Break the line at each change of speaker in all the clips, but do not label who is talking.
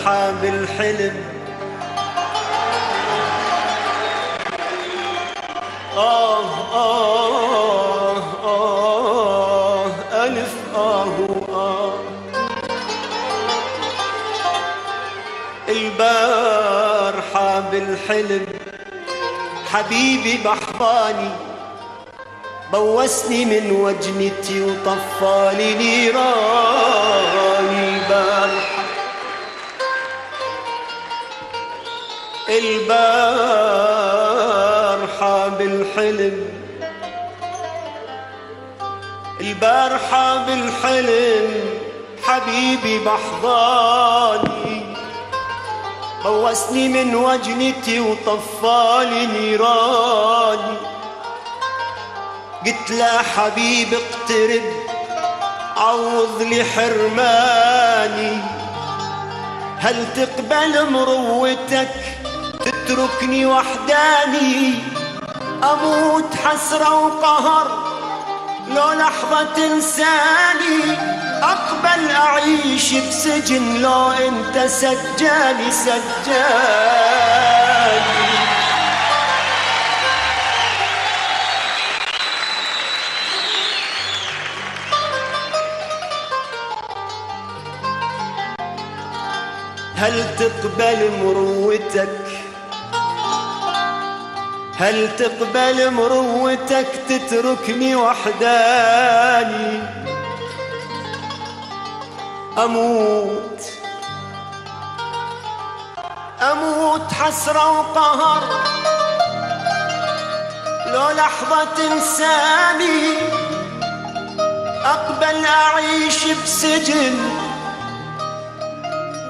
حاب الحلم ألف البارحة بالحلم حبيبي بحضاني بوسني من وجنتي وطفالي نيراني البارحة بالحلم البارحة بالحلم حبيبي بحضاني بوسني من وجنتي وطفالي نيراني قلت له حبيبي اقترب عوض لي حرماني هل تقبل مروتك تتركني وحداني أموت حسرة وقهر لو لحظة تنساني أقبل أعيش بسجن لو أنت سجاني هل تقبل مروتك هل تقبل مروتك تتركني وحداني أموت حسرة وقهر لو لحظة تنساني أقبل أعيش بسجن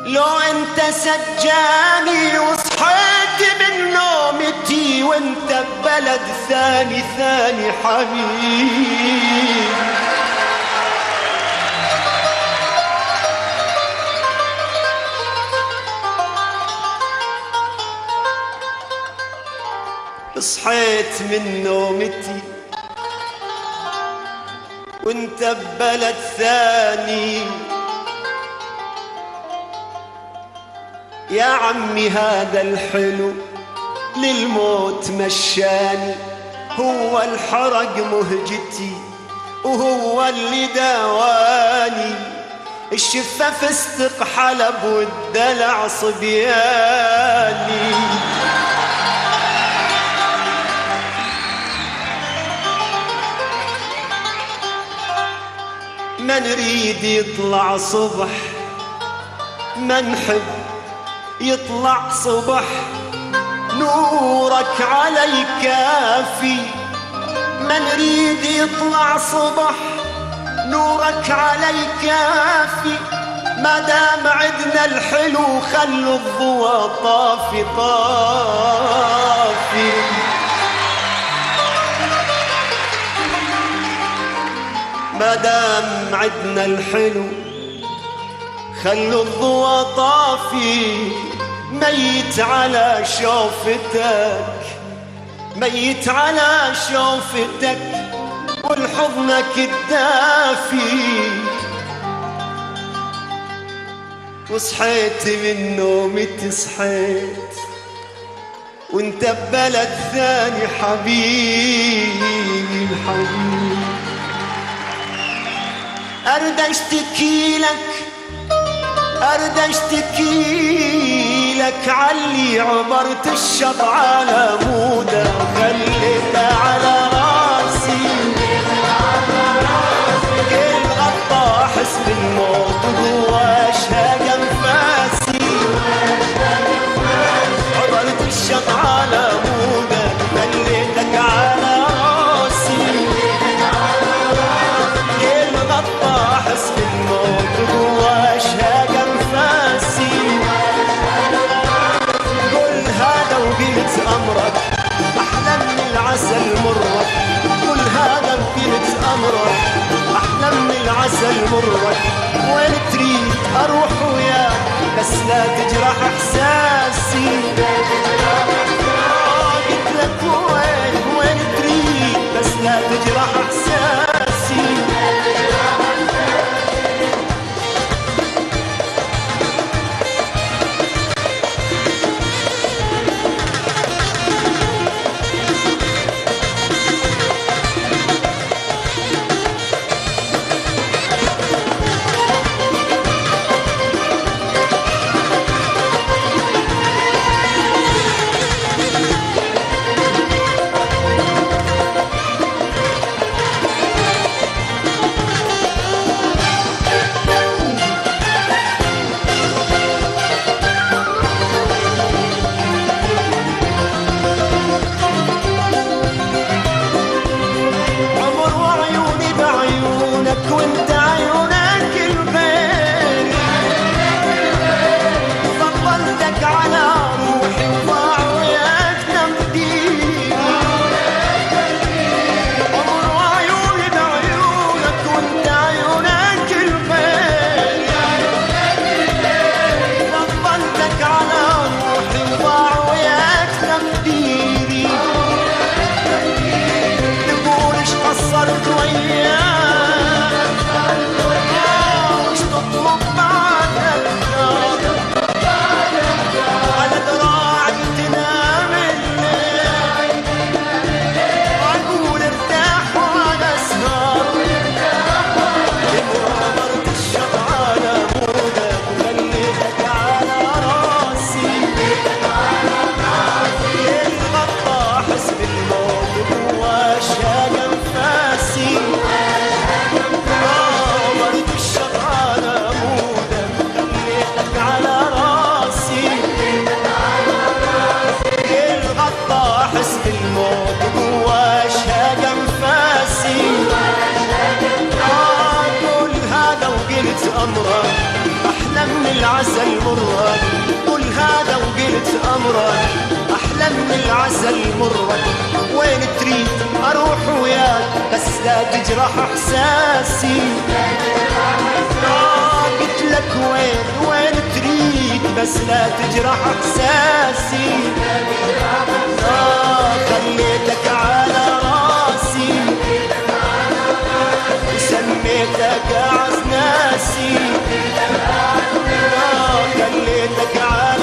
لو أنت سجاني وصحيت من نومتي وأنت ببلد ثاني حبيبي صحيت من نومتي وانت ببلد ثاني يا عمي هذا الحلو للموت مشاني هو الحرق مهجتي وهو اللي داواني الشفاف استق حلب والدلع صبياني ما نريد يطلع صبح ما نحب يطلع صبح نورك علي كافي ما نريد يطلع صبح نورك علي كافي ما دام عدنا الحلو خلوا الضوى طافي ما دام عدنا الحلو خلوا الضوى طافي ميت على شوفتك والحضنك الدافي وصحيت من نومتي صحيت وانت ببلد ثاني حبيبي أرد أشتكي لك علي عبرت الشط على مودة خليته على راسي كل غطى حسب الموت واشهق انفاسي عبرت الشط على مودة خليتك على راسي كل غطى حسب الموت واشهق أمرك أحلى من العسل مرك كل هذا بقيت أمرك أحلى من العسل مرك وين تريد أروح وياك بس لا تجرح إحساسي قلت لك وين تريد بس لا تجرح إحساسي واشهاق انفاسي مرت الشطانة مودا خليتك على راسي الغطا احس بالموت واشهاق انفاسي قول هذا وقلت امرك احلى من العسل مرك قول هذا وقلت امرك احلى من العسل مرك وين تريد اروح وياك بس لا تجرح احساسي قلت لك وين تريد بس لا تجرح احساسي خليتك على راسي سميتك اعز ناسي خليتك على